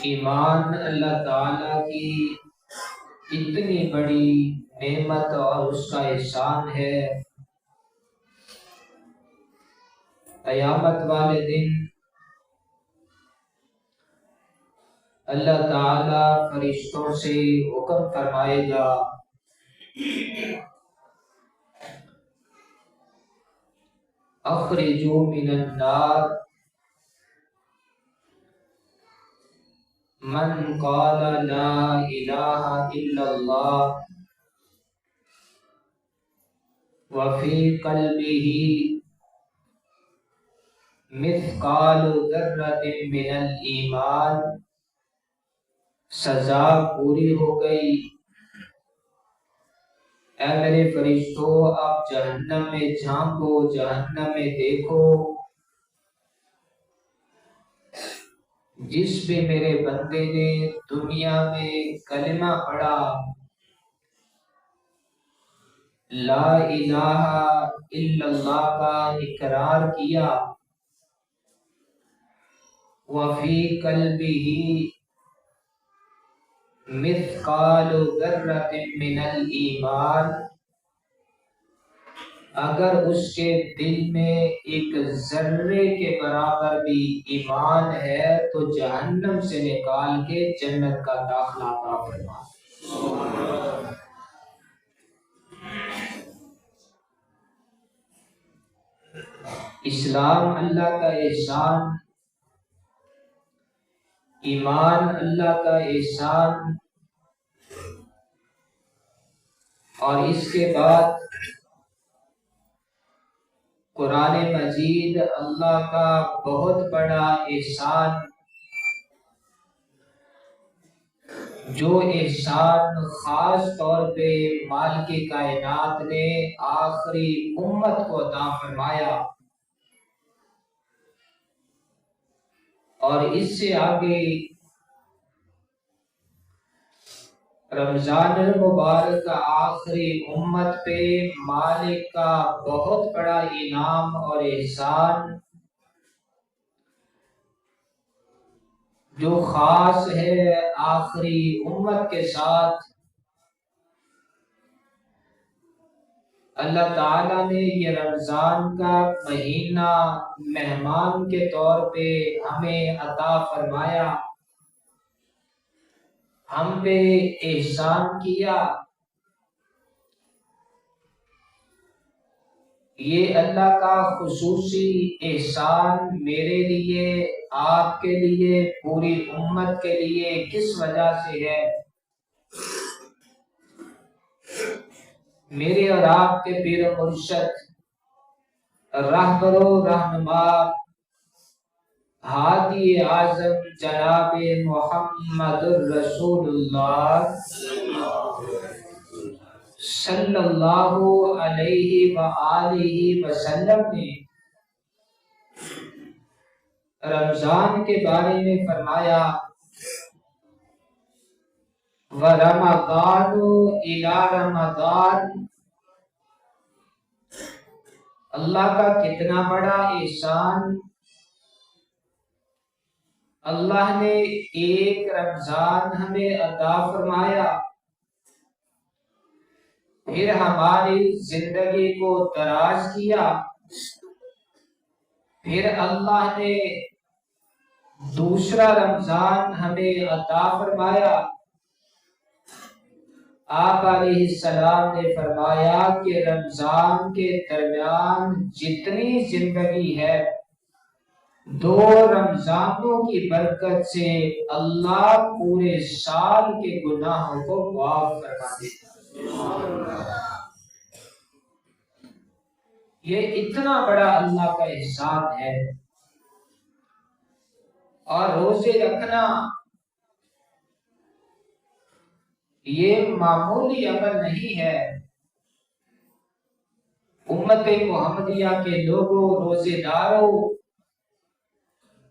ایمان اللہ تعالیٰ کی اتنی بڑی نعمت اور اس کا احسان ہے۔ قیامت والے دن اللہ تعالیٰ فرشتوں سے حکم فرمائے گا اخرجوا من النار من قال لا الہ الا اللہ وفی قلبہ مثقال ذرۃ من الایمان۔ سزا پوری ہو گئی، اے میرے فرشتوں آپ جہنم میں جھانکو، جہنم میں دیکھو، جس بھی میرے بندے نے دنیا میں کلمہ پڑھا، لا الہ الا اللہ کا اقرار کیا، وفی قلبہ مثقال ذرۃ من الایمان، اگر اس کے دل میں ایک ذرے کے برابر بھی ایمان ہے تو جہنم سے نکال کے جنت کا داخلہ عطا فرما۔ اسلام اللہ کا احسان، ایمان اللہ کا احسان، اور اس کے بعد قرآن مجید اللہ کا بہت بڑا احسان، جو احسان خاص طور پہ مالک کائنات نے آخری امت کو عطا فرمایا، اور اس سے آگے رمضان المبارک کا آخری امت پہ مالک کا بہت بڑا انعام اور احسان، جو خاص ہے آخری امت کے ساتھ۔ اللہ تعالیٰ نے یہ رمضان کا مہینہ مہمان کے طور پہ ہمیں عطا فرمایا، ہم پہ احسان کیا۔ یہ اللہ کا خصوصی احسان میرے لیے، آپ کے لیے، پوری امت کے لیے کس وجہ سے ہے؟ میرے اور آپ کے پیر و مرشد، رہبر و رہنما، ہادی اعظم جناب محمد الرسول اللہ صلی اللہ علیہ وآلہ وسلم نے رمضان کے بارے میں فرمایا وَرَمَضَانُ إِلَى رَمَضَانِ، اللہ کا کتنا بڑا احسان، اللہ نے ایک رمضان ہمیں عطا فرمایا، پھر ہماری زندگی کو دراز کیا، پھر اللہ نے دوسرا رمضان ہمیں عطا فرمایا۔ آپ علیہ السلام نے فرمایا کہ رمضان کے درمیان جتنی زندگی ہے، 2 رمضانوں کی برکت سے اللہ پورے سال کے گناہوں کو معاف فرما دیتا ہے۔ یہ اتنا بڑا اللہ کا احسان ہے۔ اور روزے رکھنا یہ معمولی عمل نہیں ہے۔ امت محمدیہ کے لوگوں، روزے داروں،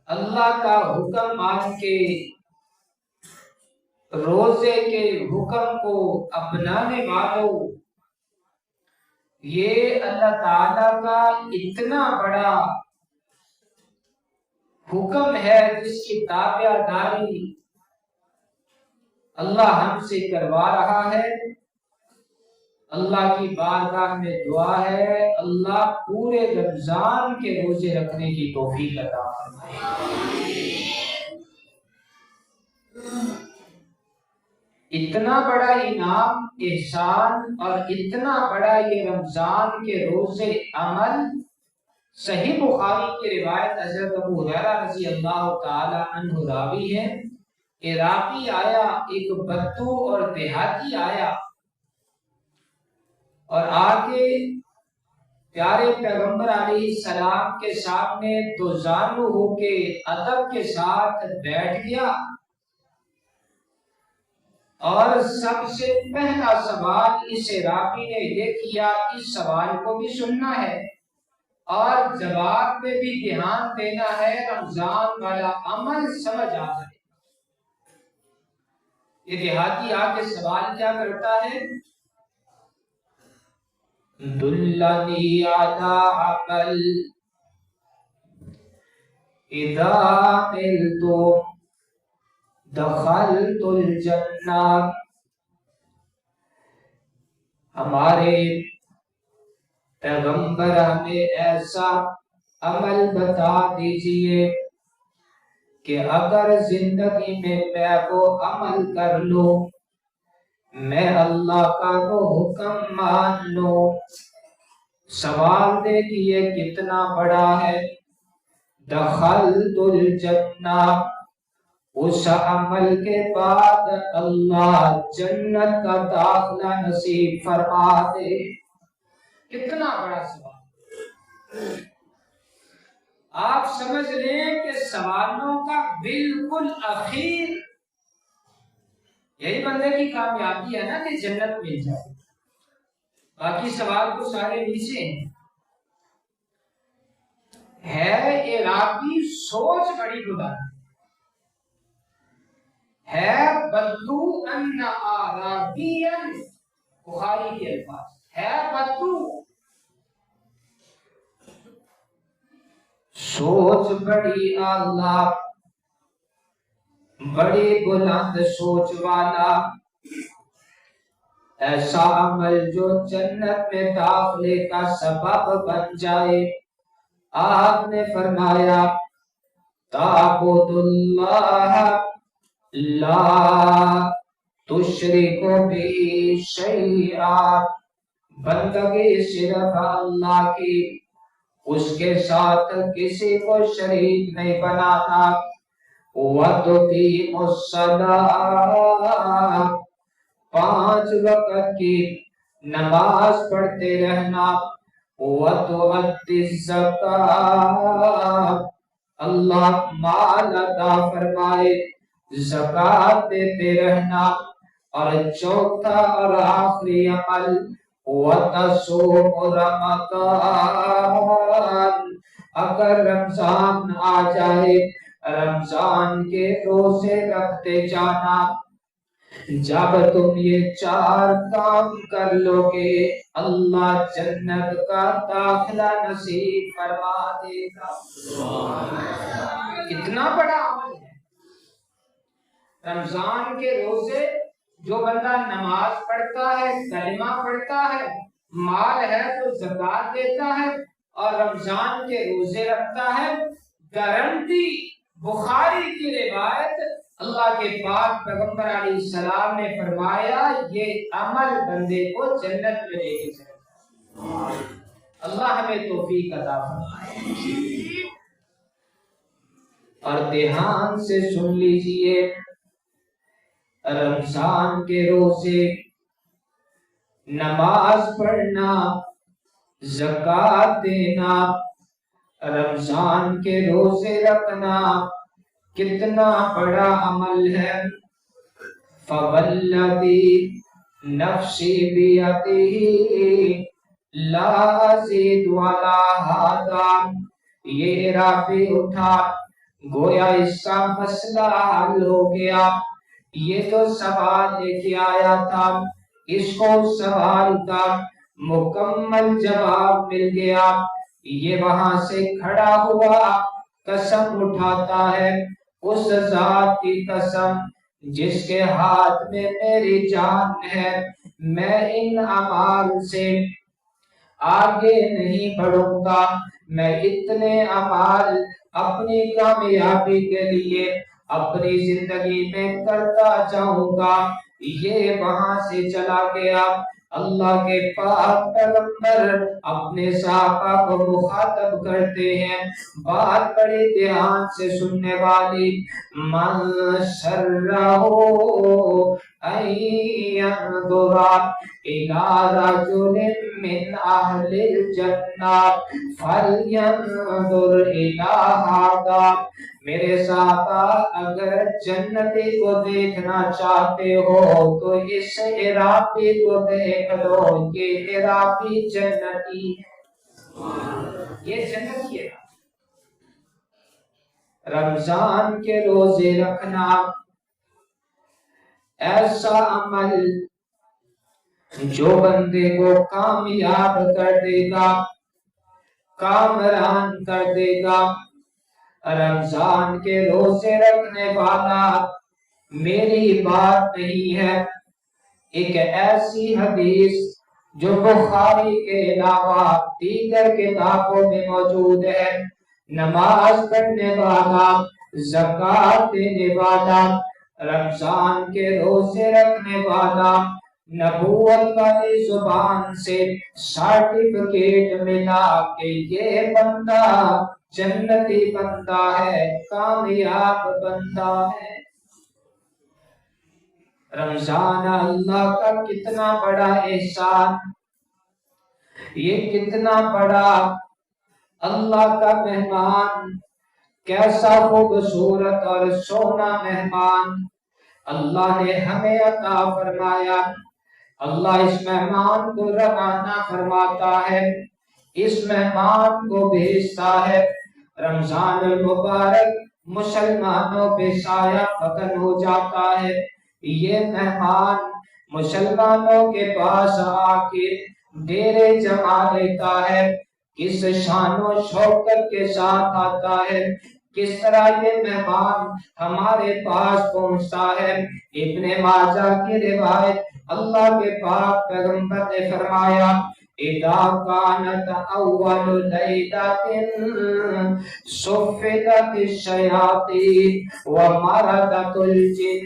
اللہ کا حکم مان کے روزے کے حکم کو اپنانے والوں، یہ اللہ تعالیٰ کا اتنا بڑا حکم ہے جس کی تابع داری اللہ ہم سے کروا رہا ہے، اللہ کی بارگاہ میں دعا ہے اللہ پورے رمضان کے روزے رکھنے کی توفیق عطا فرمائے۔ اتنا بڑا انعام، احسان اور اتنا بڑا یہ رمضان کے روزے عمل، صحیح بخاری کی روایت حضرت ابو ہریرہ رضی اللہ تعالی عنہ راوی ہے، عراقی آیا، ایک بدو اور دیہاتی آیا اور آگے پیارے پیغمبر علیہ السلام کے سامنے دو زانو ہو کے ادب کے ساتھ بیٹھ گیا اور سب سے پہلا سوال اس عراقی نے یہ کیا، اس سوال کو بھی سننا ہے اور جواب میں بھی دھیان دینا ہے، رمضان والا عمل سمجھ آ جائے۔ یہ دیہاتی آگے سوال کیا کرتا ہے، دلنی علی عمل اذا عملت دخلت الجنہ، ہمارے پیغمبر ہمیں ایسا عمل بتا دیجئے کہ اگر زندگی میں وہ عمل کر لو، میں اللہ کا وہ حکم مان لو۔ سوال دیکھیے کتنا بڑا ہے، دخلت الجنہ، اس عمل کے بعد اللہ جنت کا داخلہ نصیب فرما دے۔ کتنا بڑا سوال، آپ سمجھ لیں کہ سوالوں کا بالکل اخیر یہی بندے کی کامیابی ہے نا کہ جنت مل جائے، باقی سوال تو سارے نیچے ہے۔ عراقی سوچ بڑی بلند ہے، بدو ان عربیا، بخاری کے الفاظ ہے، بدو سوچ بڑی اعلیٰ، بڑی بلند سوچ والا، ایسا عمل جو جنت میں داخلے کا سبب بن جائے۔ آپ نے فرمایا تعبد اللہ لا تشرک بھی شیئا، بندگی صرف اللہ کی، اس کے ساتھ کسی کو شریک نہیں بنانا۔ وَتُقِيمُ الصَّلَاةَ، 5 وقت کی نماز پڑھتے رہنا۔ وَتُؤَدِّ الزَّكَاةَ، اللہ مال عطا فرمائے زکوٰۃ دیتے رہنا۔ اور چوتھا اور آخری عمل وَتَصُومُ رَمَضَانَ، اگر رمضان آ جائے رمضان کے روزے رکھتے جانا۔ جب تم یہ 4 کام کر لو گے اللہ جنت کا داخلہ نصیب فرما دے گا۔ کتنا بڑا عمل ہے رمضان کے روزے، جو بندہ نماز پڑھتا ہے، کلمہ پڑھتا ہے، مال ہے تو زکوٰۃ دیتا ہے اور رمضان کے روزے رکھتا ہے، گارنٹی بخاری کی روایت، اللہ کے پاک پیغمبر علیہ السلام نے فرمایا یہ عمل بندے کو جنت میں لے کے چلے گا۔ اللہ ہمیں توفیق عطا فرمائے۔ اور دھیان سے سن لیجئے، رمضان کے روزے، نماز پڑھنا، زکوٰۃ دینا، رمضان کے روزے رکھنا کتنا بڑا عمل ہے۔ فوالذی نفسی بیدہ لا ازید علی ھذا، یہ عراقی اٹھا، گویا اس کا مسئلہ حل ہو گیا۔ یہ تو سوال لے کے آیا تھا، اس کو سوال کا مکمل جواب مل گیا۔ یہ وہاں سے کھڑا ہوا، قسم اٹھاتا ہے اس ذات کی قسم جس کے ہاتھ میں میری جان ہے، میں ان اعمال سے آگے نہیں بڑھوں گا، میں اتنے اعمال اپنی کامیابی کے لیے اپنی زندگی میں کرتا جاؤں گا۔ یہ وہاں سے چلا گیا۔ اللہ کے پاک پیغمبر اپنے صحابہ کو مخاطب کرتے ہیں، بات بڑی دھیان سے سننے والی، من شرہ ان ينظر الى رجل من اہل الجنہ فلینظر الى هذا۔ میرے صحابہ اگر جنتی کو دیکھنا چاہتے ہو تو اس عراقی کو دیکھ لو، یہ عراقی جنتی ہے، یہ جنتی ہے۔ رمضان کے روزے رکھنا ایسا عمل جو بندے کو کامیاب کر دے گا، کامران کر دے گا۔ رمضان کے روزے رکھنے والا میری بات نہیں ہے، ایک ایسی حدیث جو بخاری کے علاوہ دیگر کتابوں میں موجود ہے، نماز پڑھنے والا، زکوٰۃ دینے والا، رمضان کے روزے رکھنے والا، نبوت والی زبان سے سرٹیفکیٹ ملا کہ یہ بندہ جنتی بندہ ہے، کامیاب بندہ ہے۔ رمضان اللہ کا کتنا بڑا احسان، یہ کتنا بڑا اللہ کا مہمان، کیسا خوبصورت اور سونا مہمان اللہ نے ہمیں عطا فرمایا۔ اللہ اس مہمان کو روانہ فرماتا ہے، اس مہمان کو بھیجتا ہے۔ رمضان المبارک مسلمانوں پہ سایہ فکن ہو جاتا ہے۔ یہ مہمان مسلمانوں کے پاس آ کے ڈیرے جما لیتا ہے، کس شان و شوکت کے ساتھ آتا ہے، کس طرح یہ مہمان ہمارے پاس پہنچتا ہے۔ ابن ماجہ کی روایت، اللہ کے پاک پیغمبر نے فرمایا، اذا كانت اول ليلة صفدت الشياطين ومردت الجن۔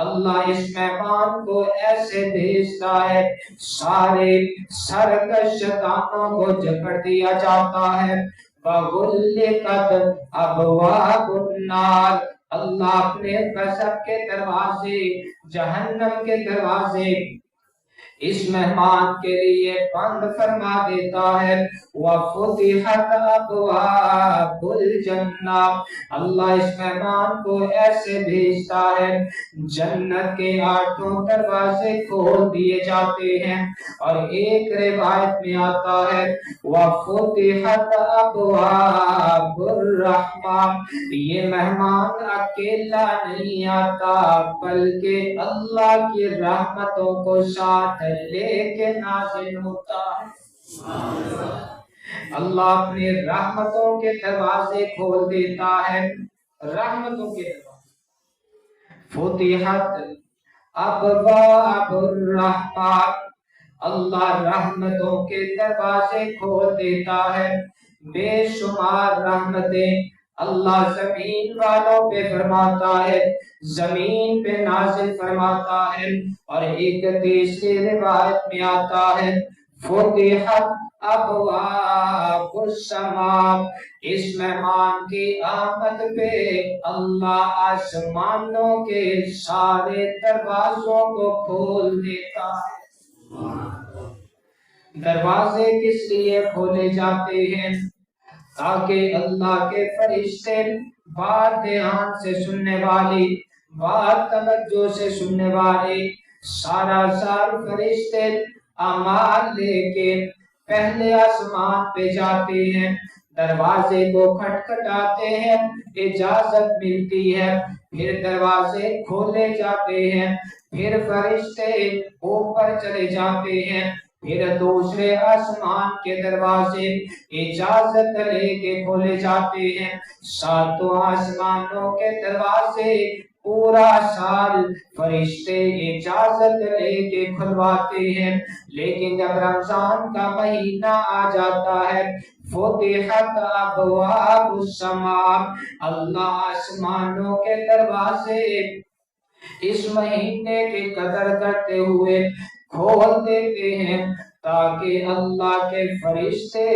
اللہ اس مہمان کو ایسے بھیجتا ہے، سارے سرکش شیطانوں کو جکڑ دیا جاتا ہے، وغلقت ابواب النار۔ اللہ اپنے غضب کے دروازے، جہنم کے دروازے اس مہمان کے لیے بند فرما دیتا ہے۔ وَفُتِحَتْ أَبْوَابُ الْجَنَّةِ۔ اللہ اس مہمان کو ایسے بھیجتا ہے، جنت کے 8 دروازے کھول دیے جاتے ہیں۔ اور ایک روایت میں آتا ہے وَفُتِحَتْ أَبْوَابُ الرَّحْمَةِ۔ یہ مہمان اکیلا نہیں آتا بلکہ اللہ کی رحمتوں کو ساتھ لے کے نازل ہوتا ہے۔ اللہ اپنے رحمتوں کے دروازے کھول دیتا ہے، رحمتوں کے دروازے۔ فتحت ابواب الرحمہ، اللہ رحمتوں کے دروازے کھول دیتا ہے، بے شمار رحمتیں اللہ زمین والوں پہ فرماتا ہے، زمین پہ نازل فرماتا ہے۔ اور ایک تیسری روایت میں آتا ہے فتحت ابواب السماء، اس مہمان کی آمد پہ اللہ آسمانوں کے سارے دروازوں کو کھول دیتا ہے۔ دروازے کس لیے کھولے جاتے ہیں؟ تاکہ اللہ کے فرشتے بات دھیان سے سننے والی، بات توجہ سے سننے والے، سارا سال فرشتے اعمال لے کے پہلے آسمان پہ جاتے ہیں، دروازے کو کھٹکھٹاتے ہیں، اجازت ملتی ہے، پھر دروازے کھولے جاتے ہیں، پھر فرشتے اوپر چلے جاتے ہیں، پھر دوسرے آسمان کے دروازے اجازت لے کے کھولے جاتے ہیں، 7 آسمانوں کے دروازے پورا سال فرشتے اجازت لے کے کھلواتے ہیں، لیکن جب رمضان کا مہینہ آ جاتا ہے فتحت ابواب السماء، اللہ آسمانوں کے دروازے اس مہینے کی قدر کرتے ہوئے کھول دیتے ہیں، تاکہ اللہ کے فرشتے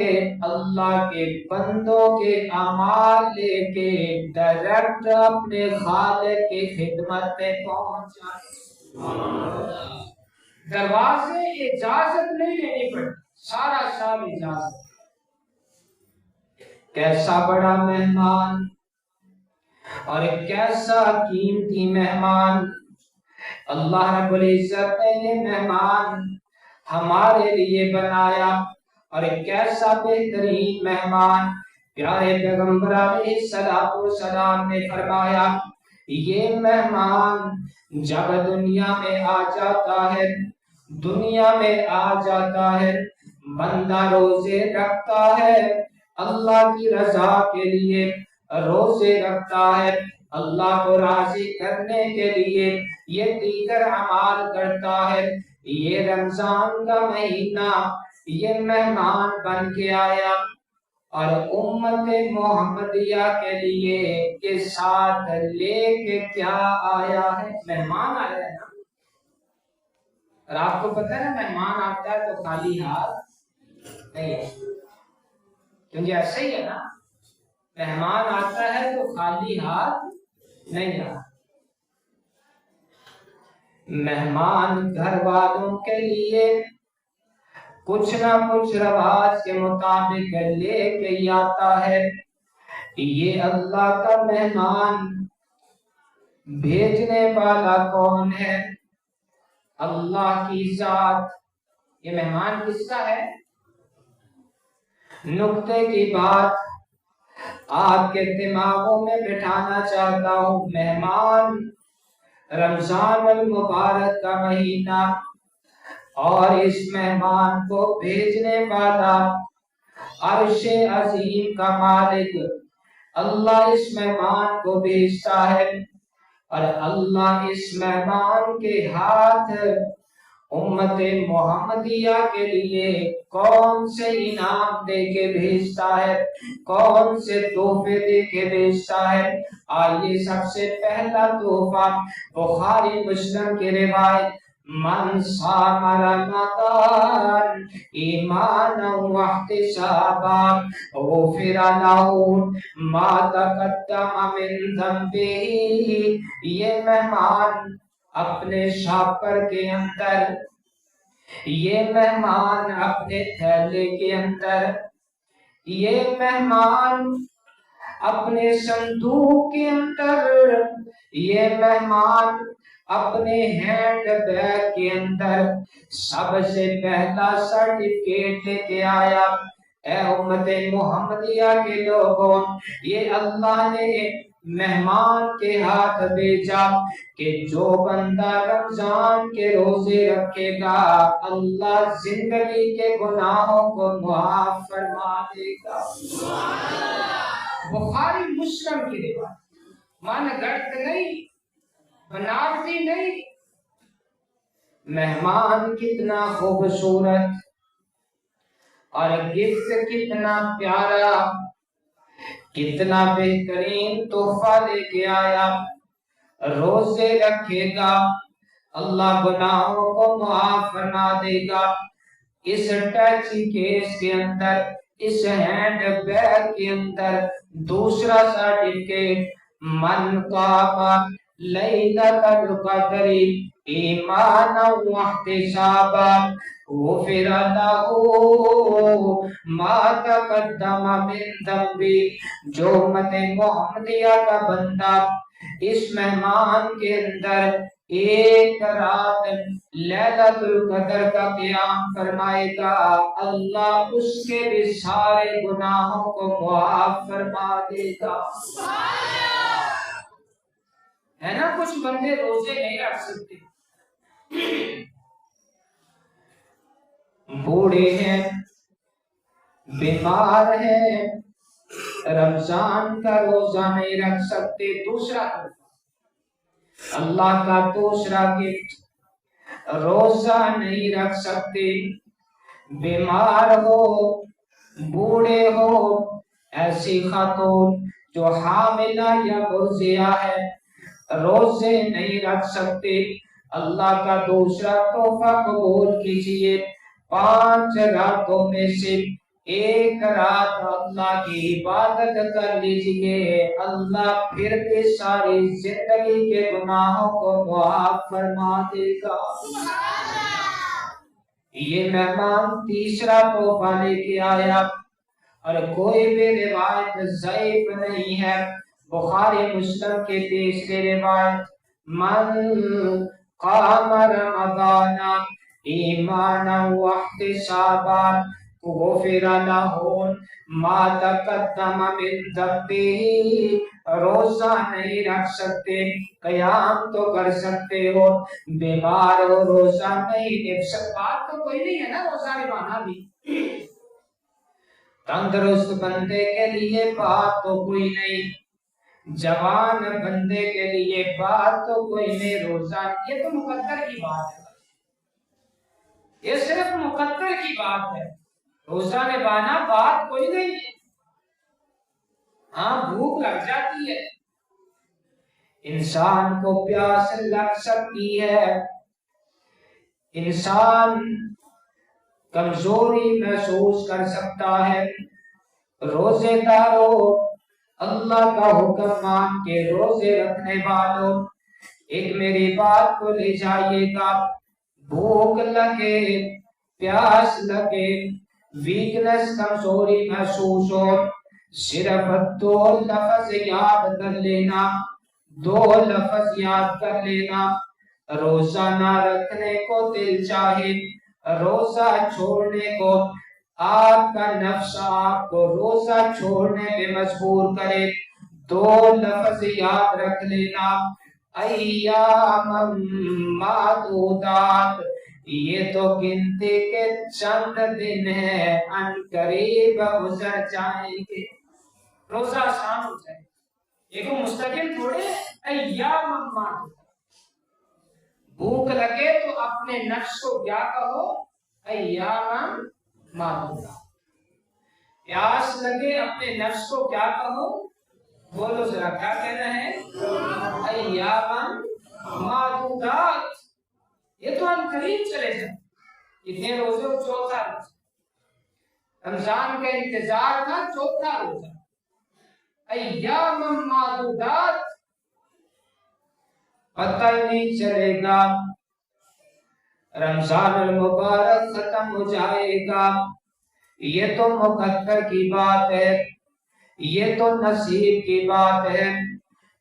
اللہ کے بندوں کے اعمال لے کے ڈائریکٹ اپنے خالق کی خدمت میں پہنچ جائیں۔ دروازے اجازت نہیں لینی پڑتی، سارا سال اجازت۔ کیسا بڑا مہمان اور ایک کیسا قیمتی مہمان اللہ رب العزت نے یہ مہمان ہمارے لیے بنایا، اور ایک کیسا بہترین مہمان پیارے پیغمبر علیہ السلام نے فرمایا، یہ مہمان جب دنیا میں آ جاتا ہے بندہ روزے رکھتا ہے، اللہ کی رضا کے لیے روزے رکھتا ہے، اللہ کو راضی کرنے کے لیے یہ دیگر اعمال کرتا ہے، یہ رمضان کا مہینہ یہ مہمان بن کے آیا اور امت محمدیہ کے لیے کے ساتھ لے کے کیا آیا ہے؟ مہمان آیا ہے نا۔ اور آپ کو پتہ ہے نا مہمان آتا ہے تو خالی ہاتھ نہیں ہے، کیونکہ ایسا ہی ہے نا، مہمان آتا ہے تو خالی ہاتھ نہیں آتا۔ مہمان گھر والوں کے لیے کچھ نہ کچھ رواج کے مطابق لے کے ہی آتا ہے۔ یہ اللہ کا مہمان بھیجنے والا کون ہے؟ اللہ کی ذات۔ یہ مہمان کس کا ہے؟ نقطے کی بات آپ کے دماغوں میں بٹھانا چاہتا ہوں، مہمان رمضان المبارک کا مہینہ، اور اس مہمان کو بھیجنے والا عرش عظیم کا مالک اللہ اس مہمان کو بھیجتا ہے، اور اللہ اس مہمان کے ہاتھ امت محمدیہ کے لیے کون سے انعام دے کے بھیجتا ہے، کون سے تحفے دے کے بھیجتا ہے۔ آئیے سب سے پہلا تحفہ بخاری مسلم کی روایت، من صام رمضان ایمانا واحتسابا غفر له ما تقدم من ذنبه۔ یہ مہمان اپنے شاپر کے اندر، یہ مہمان اپنے تھیلے کے اندر، یہ مہمان اپنے صندوق کے اندر، یہ مہمان اپنے ہینڈ بیگ کے اندر سب سے پہلا سرٹیفکیٹ لے کے آیا، اے امت محمدیہ کے لوگوں، یہ اللہ نے مہمان کے ہاتھ بھیجا کہ جو بندہ رمضان کے روزے رکھے گا اللہ زندگی کے گناہوں کو معاف فرما دے گا۔ بخاری مسلم کی روایت، من گڑت نہیں، بناوٹی نہیں۔ مہمان کتنا خوبصورت اور گفٹ کتنا پیارا، کتنا بہترین تحفہ لے کے آیا، روزے رکھے گا اللہ گناہوں کو معاف فرما دے گا۔ اس ٹیکسی کیس کے اندر، اس ہینڈ بیگ کے اندر دوسرا سرٹیفکیٹ، من قام لیلۃ القدر ایمانا واحتسابا غفر له ما تقدم من ذنبی۔ جو امت محمدیہ کا بندہ اس مہمان کے اندر ایک رات لیلۃ القدر کا قیام فرمائے گا اللہ اس کے بھی سارے گناہوں کو معاف فرما دے گا۔ ہے نا کچھ بندے روزے نہیں رکھ سکتے، بوڑھے ہیں، بیمار ہیں، رمضان کا روزہ نہیں رکھ سکتے۔ دوسرا اللہ کا دوسرا گفٹ، روزہ نہیں رکھ سکتے، بیمار ہو، بوڑھے ہو، ایسی خاتون جو حاملہ یا مرضعہ ہے، روزے نہیں رکھ سکتے۔ اللہ کا دوسرا تحفہ قبول کیجئے، 5 راتوں میں سے ایک رات اللہ کی عبادت کر لیجئے، اللہ پھر بھی ساری زندگی کے گناہوں کو معاف فرما دے گا۔ یہ مہمان تیسرا تحفہ لے کے آیا، اور کوئی بھی روایت ضعیف نہیں ہے، بخاری مسلم کے تیسرے روایت، من قام رمضان ایمانا واحتسابا غفر له ما تقدم من ذنبه۔ روزہ نہیں رکھ سکتے، قیام تو کر سکتے ہو، بیمار ہو، روزہ نہیں رکھ سکتے، بات تو کوئی نہیں ہے نا روزہ نبھانا بھی۔ تندرست بندے کے لیے بات تو کوئی نہیں، جوان بندے کے لیے بات تو کوئی نہیں، روزہ یہ تو مقدر کی بات ہے، یہ صرف مقدر کی بات ہے، روزہ نبھانا بات کوئی نہیں ہے۔ ہاں بھوک لگ جاتی ہے، انسان کو پیاس لگ سکتی ہے، انسان کمزوری محسوس کر سکتا ہے، روزے دارو، اللہ کا حکم مان کے روزے رکھنے والوں، ایک میری بات کو لے جائیے گا، بھوک لگے، پیاس لگے، ویکنس کمزوری محسوس ہو، صرف 2 لفظ یاد کر لینا، 2 لفظ یاد کر لینا، روزہ نہ رکھنے کو دل چاہے، روزہ چھوڑنے کو آپ کا نفس آپ کو روزہ چھوڑنے میں مجبور کرے، 2 لفظ یاد رکھ لینا، ایام معدودات، یہ تو گنتی کے چند دن ہیں، ان قریب گزر جائیں گے۔ روزہ آسان ہو جائے، یہ کوئی مستقل تھوڑے، ایام معدودات۔ بھوک لگے تو اپنے نفس کو کیا کہو، ایام معدودات۔ پیاس لگے اپنے نفس کو کیا کہو، بولو ذرا کیا کہنا ہے، ایام معدودات، یہ تو ہم قریب چلے جائیں۔ کتنے روزے، 4 روزہ، رمضان کا انتظار تھا، 4 روزہ، ایام معدودات، پتہ ہی نہیں چلے گا رمضان المبارک ختم ہو جائے گا۔ یہ تو مقدر کی بات ہے، یہ تو نصیب کی بات ہے،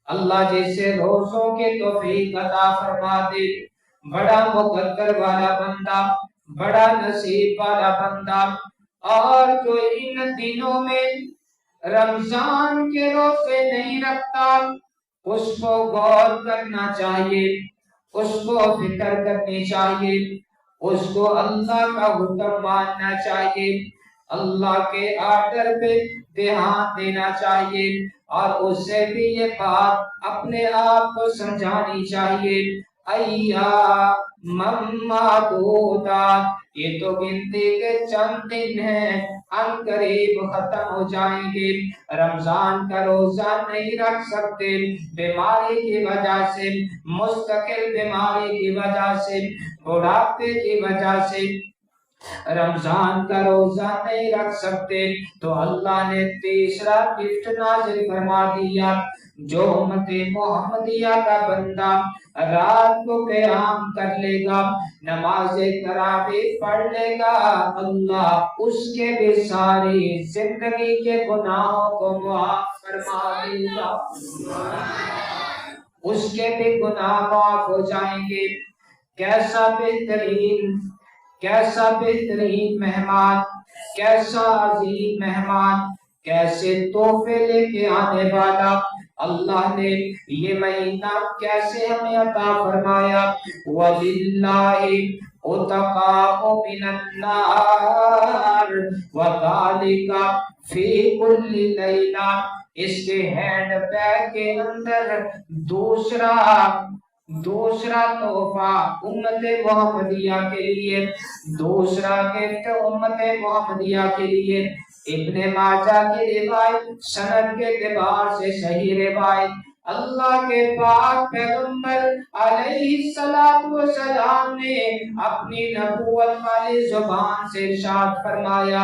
اللہ جیسے روزوں کے توفیق عطا فرما دے، بڑا مقدر والا بندہ، بڑا نصیب والا بندہ، اور جو ان دنوں میں رمضان کے روزے نہیں رکھتا، اس کو غور کرنا چاہیے، اس کو فکر کرنی چاہیے، اس کو اللہ کا حکم ماننا چاہیے، اللہ کے آرڈر پہ دھیان دینا چاہیے، اور اس سے بھی یہ بات اپنے آپ کو سمجھانی چاہیے، ایام معدودات، یہ تو گنتی کے چند دن ہیں، ان قریب ختم ہو جائیں گے۔ رمضان کا روزہ نہیں رکھ سکتے، بیماری کی وجہ سے، مستقل بیماری کی وجہ سے، بڑھاپے کی وجہ سے رمضان کا روزہ نہیں رکھ سکتے، تو اللہ نے تیسرا گفٹ نازل فرما دیا، جو امت محمدیہ کا بندہ رات کو قیام کر لے گا، نماز تراویح پڑھ لے گا، اللہ اس کے بھی ساری زندگی کے گناہوں کو معاف فرما دے گا، اس کے بھی گناہ معاف ہو جائیں گے۔ کیسا بہترین مہمان، کیسا عظیم مہمان، کیسے تحفے لے کے آنے والا، اللہ نے یہ مہینہ کیسے ہمیں عطا فرمایا، وَلِلَّهِ عُتَقَاءُ مِنَ النَّارِ وَذَلِكَ فِي كُلِّ لَيْلَةٍ، اس کے ہینڈ بیگ کے اندر دوسرا دوسرا تحفہ امت محمدیہ کے لیے، دوسرا گفٹ امت محمدیہ کے لیے۔ ابن ماجہ کی روایت سند کے اعتبار سے صحیح روایت، اللہ کے پاک پیغمبر علیہ السلام نے اپنی نبوت والی زبان سے ارشاد فرمایا،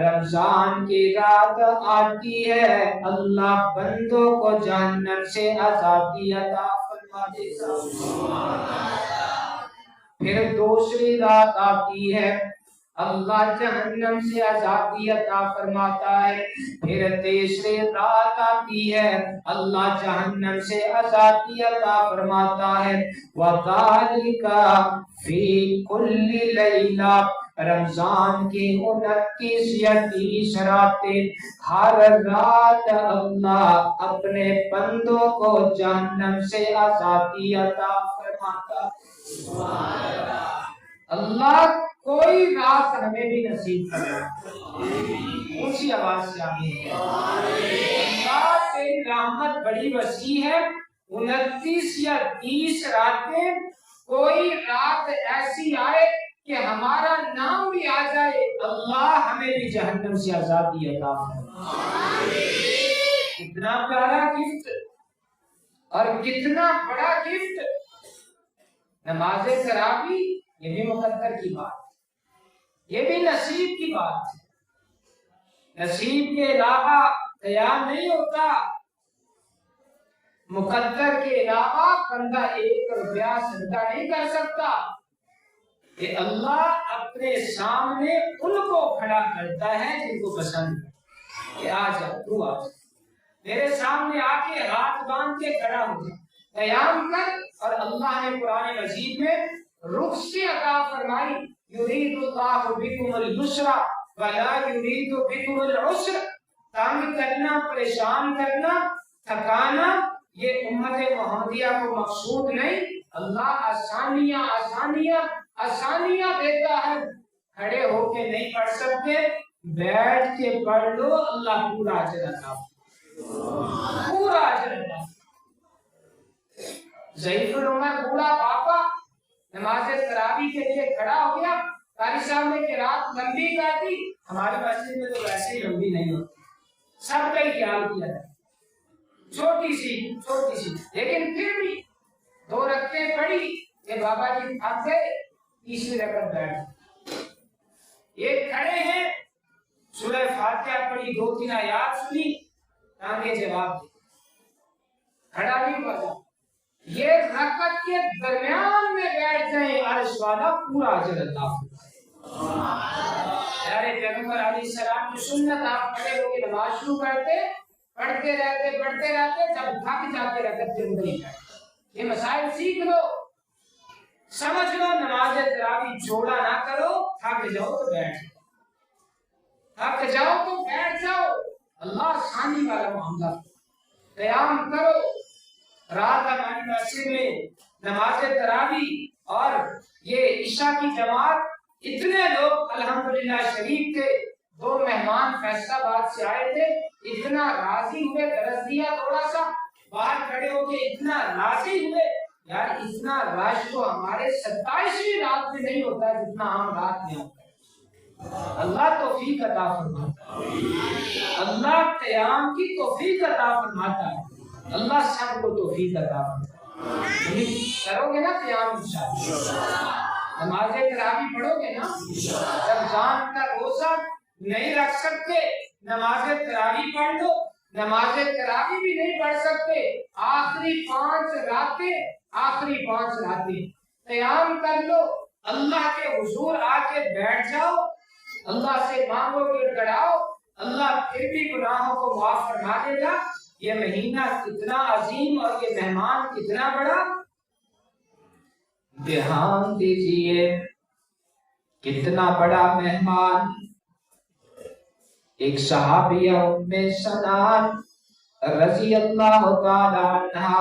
رمضان کی رات آتی ہے اللہ بندوں کو جہنم سے آزادی عطا فرما دیتا۔ پھر دوسری رات آتی ہے اللہ جہنم سے آزادی عطا فرماتا ہے۔ پھر تیسری رات آتی ہے اللہ جہنم سے آزادی عطا فرماتا ہے۔ وَذَلِكَ فِي كُلِّ لَيْلَةٍ، رمضان کی 29 یا 30 راتیں، ہر رات اللہ اپنے بندوں کو جہنم سے آزادی عطا فرماتا ہے۔ اللہ کوئی رات ہمیں بھی نصیب کرے، اونچی آواز سے آمین۔ اللہ تیری رحمت بڑی وسیع ہے، 29 یا 30 راتیں، کوئی رات ایسی آئے کہ ہمارا نام بھی آ جائے، اللہ ہمیں بھی جہنم سے آزادی عطا فرمائے۔ کتنا پیارا گفٹ اور کتنا بڑا گفٹ نماز تراویح، یہ بھی مقدر کی بات، یہ بھی نصیب کی بات ہے۔ نصیب کے علاوہ قیام نہیں ہوتا، مقدر کے علاوہ بندہ 1 روپیہ صدقہ نہیں کر سکتا۔ کہ اللہ اپنے سامنے ان کو کھڑا کرتا ہے جن کو پسند ہے کہ آ جاؤ، تو آ جاؤ میرے سامنے، آ کے ہاتھ باندھ کے کھڑا ہو جا، قیام کر۔ اور اللہ نے قرآن مجید میں رخصتی عطا فرمائی، یرید اللہ بکم الیسر ولا یرید بکم العسر، تنگ کرنا، پریشان کرنا، تھکانا یہ امت محمدیہ کو مقصود نہیں۔ اللہ آسانیاں آسانیاں آسانیاں دیتا ہے۔ کھڑے ہو کے نہیں پڑھ سکتے، بیٹھ کے پڑھ لو، اللہ پورا اجر عطا پورا اجر عطا۔ ضعیف العمر بوڑھا باپا نماز تراویح کے لیے کھڑا ہو گیا، قاری صاحب نے کہ رات لمبی کر دی، ہمارے مسجد میں تو ویسے ہی لمبی نہیں ہوتی، سب کا ہی خیال کیا جائے، چھوٹی سی، لیکن پھر بھی 2 رکعتیں پڑھی کہ بابا جی تھک گئے، تیسری رکعت بیٹھ، ایک کھڑے ہیں سورہ فاتحہ پڑھی، 2-3 آیات سنی، تاکہ جواب دے، کھڑا نہیں ہوا، یہ رکعت کے درمیان میں بیٹھ جائیں، عرش والا پورا اجر عطا فرمائے۔ پیارے پیغمبر علیہ السلام کی سنت، آپ کھڑے ہو کے نماز شروع کرتے، پڑھتے رہتے، جب تھک جاتے رکعت کے اندر ہی بیٹھتے۔ یہ مسائل سیکھ لو، سمجھ لو، نماز تراویح چھوڑا نہ کرو، تھک جاؤ تو بیٹھ جاؤ، اللہ آسانی والا معاملہ، قیام کرو۔ رات ہماری مسجد میں نماز تراویح اور یہ عشاء کی جماعت، اتنے لوگ الحمدللہ شریف تھے، 2 مہمان فیصل آباد سے آئے تھے، اتنا راضی ہوئے، درس دیا تھوڑا سا، باہر کھڑے ہو کے اتنا راضی ہوئے، یار اتنا رش تو ہمارے 27ویں رات میں نہیں ہوتا جتنا عام رات میں ہوتا ہے۔ اللہ توفیق عطا فرماتا ہے، اللہ قیام کی توفیق عطا فرماتا ہے، اللہ سب کو توفیق عطا فرمائے۔ کرو گے نا قیام انشاءاللہ، نماز تراویح پڑھو گے نا، رمضان کا روزہ نہیں رکھ سکتے، نماز تراویح پڑھ لو، نماز تراویح بھی نہیں پڑھ سکتے، آخری 5 راتیں قیام کر لو، اللہ کے حضور آ کے بیٹھ جاؤ، اللہ سے مانگو گڑ گڑاؤ، اللہ پھر بھی گناہوں کو معاف فرما دے گا۔ یہ مہینہ کتنا عظیم اور یہ مہمان کتنا بڑا، دھیان دیجئے، کتنا بڑا مہمان۔ ایک صحابیہ ام سنان رضی اللہ تعالی عنہا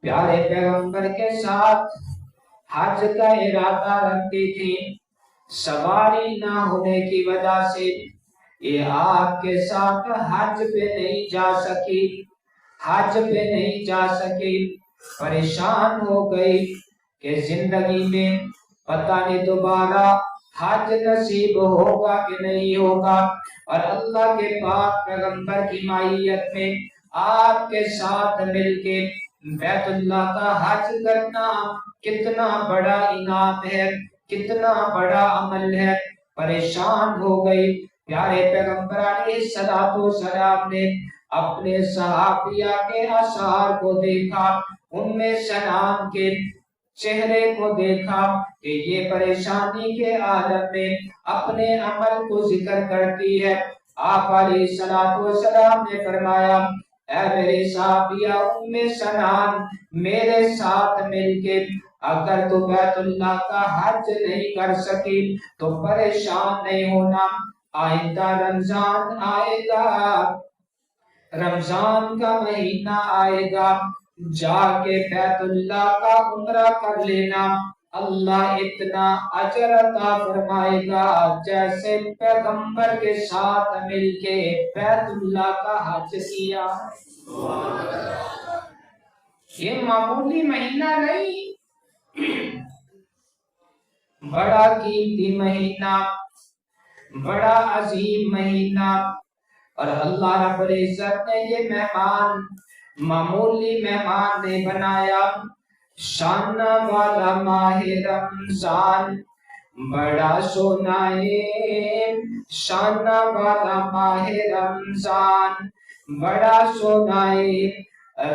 پیارے پیغمبر کے ساتھ حج کا ارادہ رکھتی تھی، سواری نہ ہونے کی وجہ سے یہ آپ کے ساتھ حج پہ نہیں جا سکی، پریشان ہو گئی کہ زندگی میں پتہ نہیں دوبارہ حج نصیب ہوگا کہ نہیں ہوگا، اور اللہ کے پاک پیغمبر کی معیت میں آپ کے ساتھ مل کے بیت اللہ کا حج کرنا کتنا بڑا انعام ہے، کتنا بڑا عمل ہے۔ پریشان ہو گئی۔ پیارے پیغمبر علیہ السلام نے اپنے صحابیہ کے آثار کو دیکھا، ام سلام کے چہرے کو دیکھا کہ یہ پریشانی کے عالم میں اپنے عمل کو ذکر کرتی ہے۔ آپ علیہ السلام نے فرمایا، اے میرے صحابیہ ام سلام، میرے ساتھ مل کے اگر تو بیت اللہ کا حج نہیں کر سکی تو پریشان نہیں ہونا، آئندہ رمضان آئے گا، رمضان کا مہینہ آئے گا، جا کے بیت اللہ کا عمرہ کر لینا، اللہ اتنا اجر عطا فرمائے گا جیسے پیغمبر کے ساتھ مل کے بیت اللہ کا حج کیا۔ یہ معمولی مہینہ نہیں، بڑا قیمتی مہینہ، بڑا عظیم مہینہ، اور اللہ رب العزت نے یہ مہمان معمولی مہمان نے بنایا۔ شان والا ماہ رمضان بڑا سونا ہے، شان والا ماہ رمضان بڑا سونا ہے،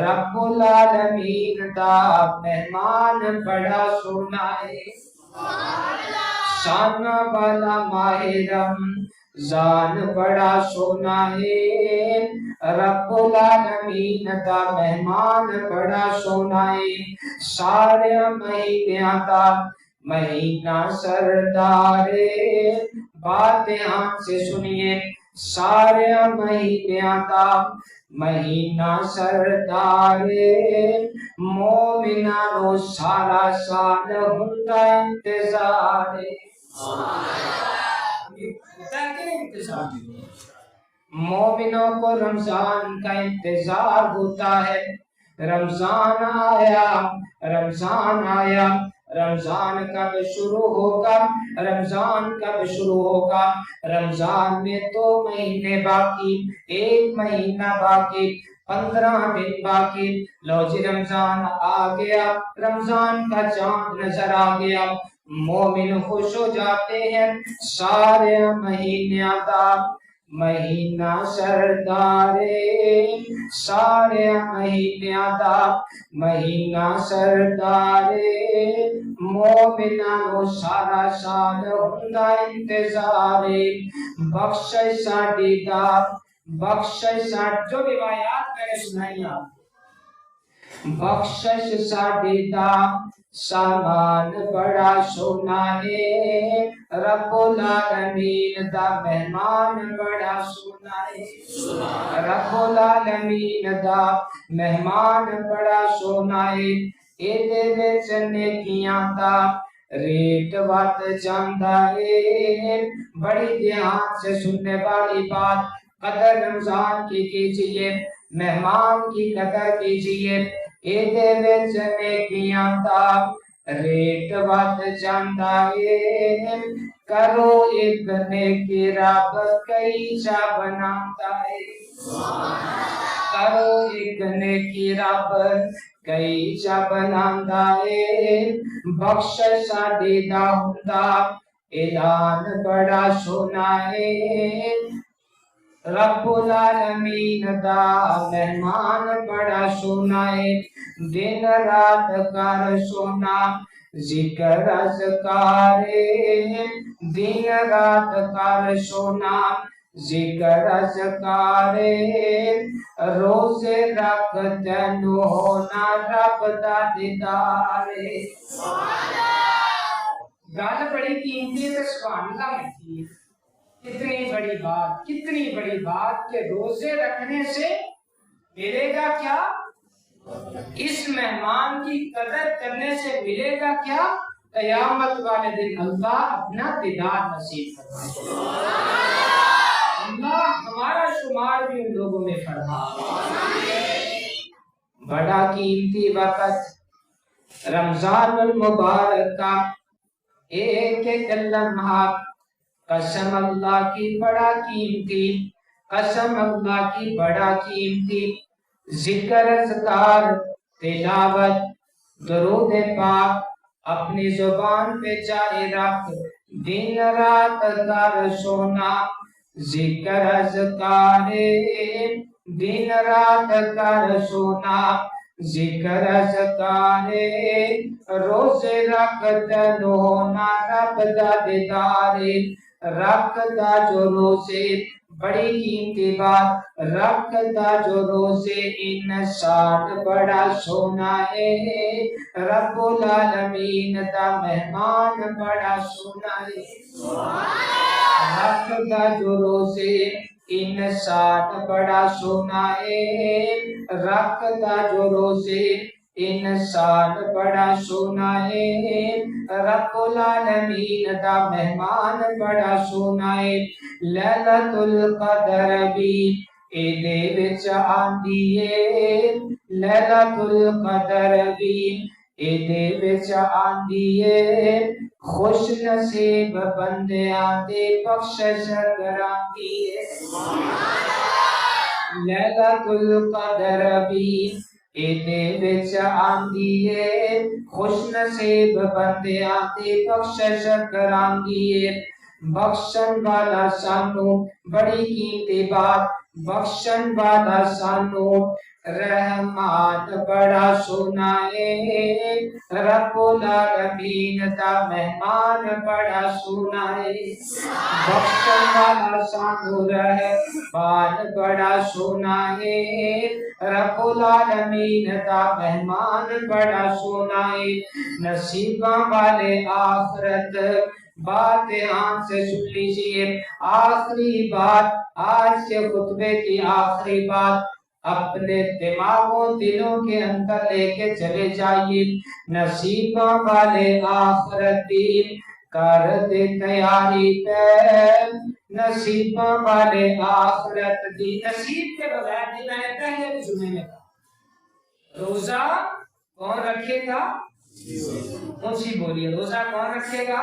رب العالمین دا مہمان بڑا سونا ہے۔ شان والا ماہ رمضان بڑا سونا ہے، رب العالمین دا مہمان بڑا سونا ہے، سارے مہینیاں دا مہینہ سردار، بات دھیان سے سنیے، سارے مہینیاں دا مہینہ سردار، مومنانو سارا سال ہوندا انتظار۔ مومنوں کو رمضان کا انتظار ہوتا ہے، رمضان آیا، رمضان آیا، رمضان کب شروع ہوگا، رمضان کب شروع ہوگا، رمضان میں 2 مہینے باقی، 1 مہینہ باقی، 15 دن باقی، لو جی رمضان آ گیا، رمضان کا چاند نظر آ گیا، مومن خوش ہو جاتے ہیں، سارے مہینیاں دا مہینہ سردارے، سارے مہینیاں دا مہینہ سردارے، مومنانو سارا سال ہوندا انتظارے، بخشش ساڈی دا بخشش ساڈ جو روایات میں نے سنائی آپ، بخشش ساڈی دا سامان بڑا سونا ہے، رب العالمین دا مہمان بڑا سونا ہے، رب العالمین دا مہمان بڑا سونا ہے، ایدے وچ نیکیاں دا ریٹ وٹ جاندا ہے۔ بڑی دھیان سے سننے والی بات، قدر رمضان کی کیجئے، مہمان کی قدر کیجئے، ایدے وچ نیکیاں دا ریٹ وٹ جاندا ہے، کرو ایک نیکی رب کئی چا بناتا ہے، کرو ایک نیکی رب کئی چا بناتا ہے، بخشش ساڈی دا ہوندا اعلان بڑا سونا ہے، رب العالمین دا مہمان بڑا سونا ہے، دن رات کر سونا ذکر اذکار، دن رات کر سونا ذکر اذکار، روزے رکھ تینو ہونا رب دا دیدار۔ گل بڑی قیمتی ہے، سبحان اللہ مٹی، کتنی بڑی بات، کتنی بڑی بات کہ روزے رکھنے سے ملے گا کیا؟ اس مہمان کی قدر کرنے سے ملے گا کیا؟ قیامت والے دن اللہ اپنا دیدار نصیب فرمائے، اللہ ہمارا شمار بھی ان لوگوں میں فرمائے۔ بڑا قیمتی وقت رمضان المبارک کا ایک ایک لمحہ قسم اللہ کی بڑا قیمتی، قسم اللہ کی بڑا قیمتی، ذکر اذکار تلاوت درود پاک اپنی زبان پہ جاری رکھ، دن رات کر سونا ذکر اذکار، دن رات کر سونا ذکر اذکار، روزے رکھ تنو ہونا رب دا دیدار، رکھتا جو روزے بڑی قیمتی بات، رکھتا جو روزے انسان بڑا سونا ہے، رب العالمین دا مہمان بڑا سونا ہے، رکھتا جو روزے انسان بڑا سونا ہے، رکھتا جو روزے انسان بڑا سونا ہے، رب العالمین دا مہمان بڑا سونا ہے۔ لیلۃ القدر بھی ایدے وچ آندی ہے، لیلۃ القدر بھی ایدے وچ آندی ہے، خوش نصیب بندیاں دے بخشش کراندی ہے۔ لیلۃ القدر بھی ایدے وچ آندی ہے، خوش نصیب بندیاں تے بخشش کراندی ہے، بخشن والا سانو بڑی قیمتی بات، بخشن والا سانو رحمان بڑا سونا ہے، رب العالمین دا مہمان بڑا سونا ہے، بخشن والا سانو رحمان بڑا سونا ہے، رب العالمین دا مہمان بڑا سونا ہے۔ نصیباں والے آخرت بات دھیان سے سن لیجئے، آخری بات آج کے خطبے کی آخری بات اپنے دماغوں دلوں کے اندر لے کے چلے جائیے۔ نصیباں والے آخرت دی کر دے تیاری پہ، نصیباں والے آخرت دی، نصیب کے بغیر دی میں نے پہلے بھی جمعے میں کہا، روزہ کون رکھے گا؟ اونچی بولیے، روزہ کون رکھے گا؟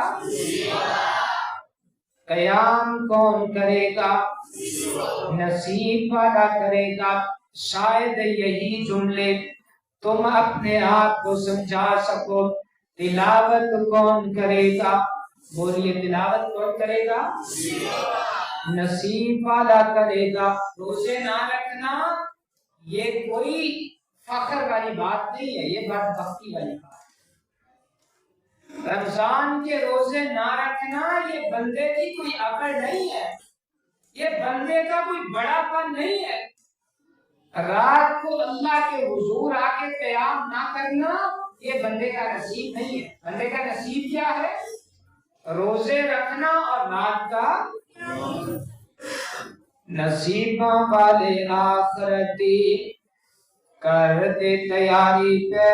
قیام کون کرے گا؟ نصیب والا کرے گا۔ شاید یہی جملے تم اپنے آپ کو سمجھا سکو۔ تلاوت کون کرے گا؟ بولیے، تلاوت کون کرے گا؟ نصیب والا کرے گا۔ روزے نہ رکھنا یہ کوئی فخر والی بات نہیں ہے، یہ بدبختی والی بات ہے۔ رمضان کے روزے نہ رکھنا یہ بندے کی کوئی عقل نہیں ہے، یہ بندے کا کوئی بڑا پن نہیں ہے۔ رات کو اللہ کے حضور آ کے قیام نہ کرنا یہ بندے کا نصیب نہیں ہے۔ بندے کا نصیب کیا ہے؟ روزے رکھنا اور رات کا نصیباں والے آخرتی کر دے تیاری پہ،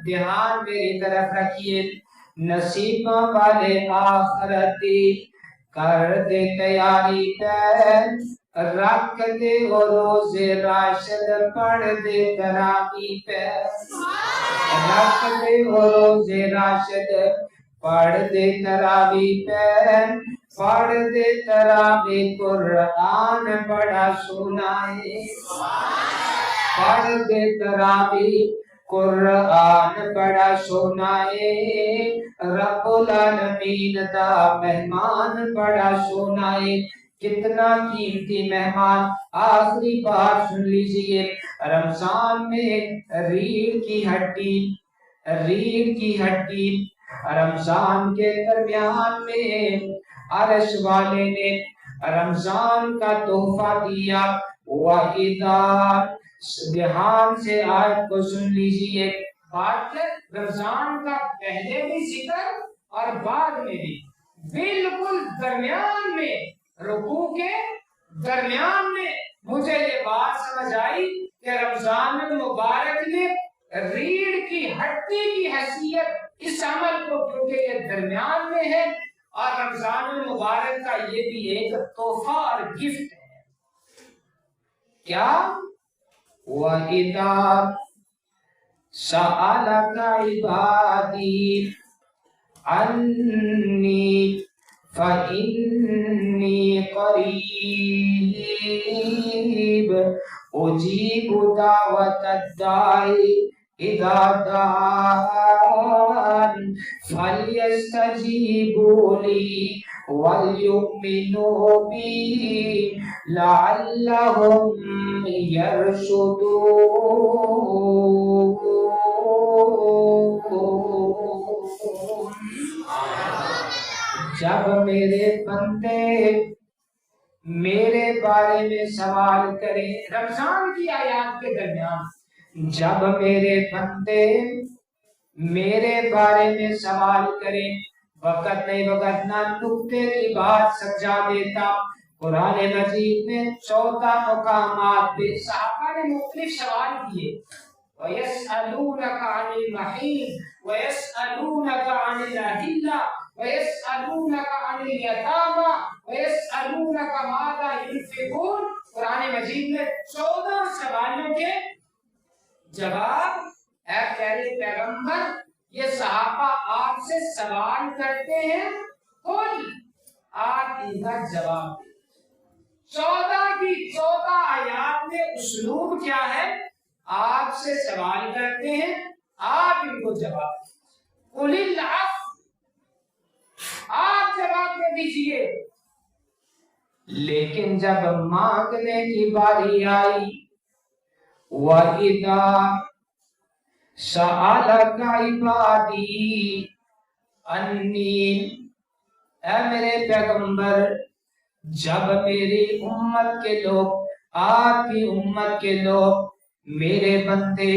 دھیان میری طرف رکھیے۔ نصیباں والے آخرتی کر دے تیاری پہ، رکھ دے وہ روزے راشد پڑھ دے تراویح پہ، رکھ دے وہ روزے راشد پڑھ دے تراویح پہ، پڑھ دے تراویح قرآن بڑا سونا ہے، پڑھ دے تراویح قرآن بڑا سونا ہے، رب العالمین دا مہمان بڑا سونا ہے۔ کتنا قیمتی مہمان۔ آخری بات سن لیجئے، رمضان میں ریڑھ کی ہڈی رمضان کے درمیان میں عرش والے نے رمضان کا تحفہ دیا۔ وَإِذَا، دھیان سے آیت کو سن لیجئے، بات رمضان کا پہلے بھی ذکر اور بعد میں بھی، بالکل درمیان میں، رکوع کے درمیان میں مجھے یہ بات سمجھ آئی کہ رمضان المبارک نے ریڑھ کی ہڈی کی حیثیت اس عمل کو، کیونکہ یہ درمیان میں ہے اور رمضان المبارک کا یہ بھی ایک تحفہ اور گفٹ ہے۔ کیا؟ وَإِذَا سألك عبادي عني فإني قريب أجيب دعوة الداعي إذا دعان فليستجيبوا لي وليؤمنوا بي لعلهم يرشدون. جب میرے بندے میرے بارے میں سوال کریں، رمضان کی آیات کے درمیان جب میرے بندے میرے بارے میں سوال کریں، وقت نہیں وقت نہ نکتے کی بات سمجھا دیتا. قرآن مجید میں 14 مقامات پہ صحابہ نے مختلف سوال کیے. وَيَسْأَلُونَكَ عَنِ الْمَحِيضِ وَيَسْأَلُونَكَ عَنِ الْأَهِلَّةِ وَيَسْأَلُونَكَ عَنِ الْيَتَامَى وَيَسْأَلُونَكَ مَاذَا يُنْفِقُونَ. قرآن مجید میں 14 سوالوں کے جواب. اے پیارے پیغمبر، یہ صحابہ آپ سے سوال کرتے ہیں، کل آپ ان کا جواب دیں. 14 کی 14 آیات میں اسلوب کیا ہے؟ آپ سے سوال کرتے ہیں، آپ ان کو جواب دیں. قُلِ الْعَفْوَ، آپ جواب دے دیجئے. لیکن جب مانگنے کی باری آئی، وَإِذَا سَأَلَكَ عِبَادِي عَنِّي، اے میرے پیغمبر، جب میری امت کے لوگ، آپ کی امت کے لوگ، میرے بندے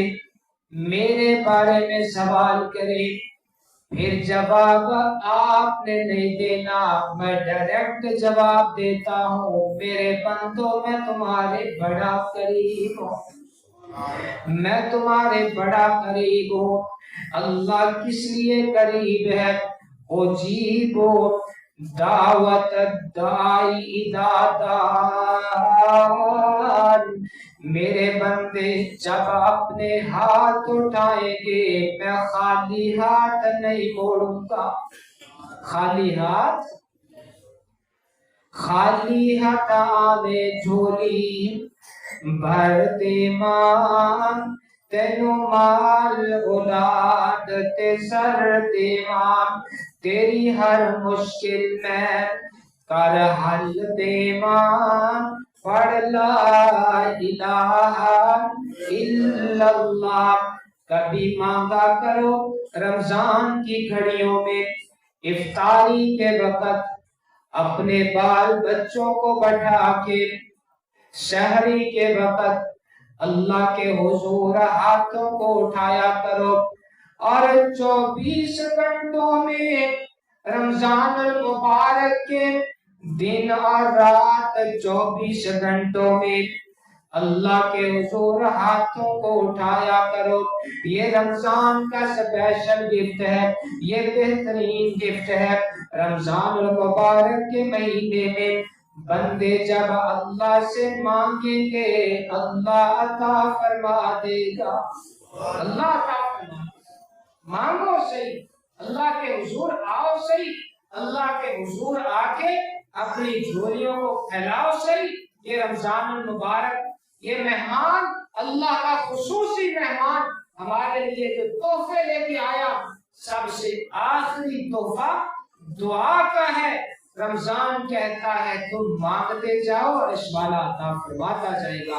میرے بارے میں سوال کریں، پھر جواب آپ نے نہیں دینا، میں ڈائریکٹ جواب دیتا ہوں. میرے بندوں، میں تمہارے بڑا قریب ہوں، میں تمہارے بڑا قریب ہوں. اللہ کس لیے قریب ہے؟ اجیب دعوت الداعی اذا دعان. میرے بندے جب اپنے ہاتھ اٹھائیں گے، میں خالی ہاتھ نہیں موڑوں گا. خالی ہاتھ آوے جھولی بھرتے مان، تینو مال اولاد تے سر دیوان. تیری ہر مشکل میں کر حل دیوان، پڑھ لا الہ الا اللہ. کبھی مانگا کرو رمضان کی گھڑیوں میں، افطاری کے وقت اپنے بال بچوں کو بٹھا کے، سحری کے وقت اللہ کے حضور ہاتھوں کو اٹھایا کرو. اور 24 گھنٹوں میں رمضان المبارک کے دن اور رات 24 گھنٹوں میں اللہ کے حضور ہاتھوں کو اٹھایا کرو. یہ رمضان کا اسپیشل گفٹ ہے، یہ بہترین گفٹ ہے. رمضان المبارک کے مہینے میں بندے جب اللہ سے مانگیں گے، اللہ عطا فرما دے گا. اللہ عطا فرما. مانگو صحیح، اللہ کے حضور آؤ صحیح، اللہ کے حضور آ کے اپنی جھولیوں کو پھیلاؤ صحیح. یہ رمضان المبارک، یہ مہمان، اللہ کا خصوصی مہمان ہمارے لیے جو تحفے لے کے آیا، سب سے آخری تحفہ دعا کا ہے. رمضان کہتا ہے تم مانگتے جاؤ اور اس والا عطا فرماتا جائے گا.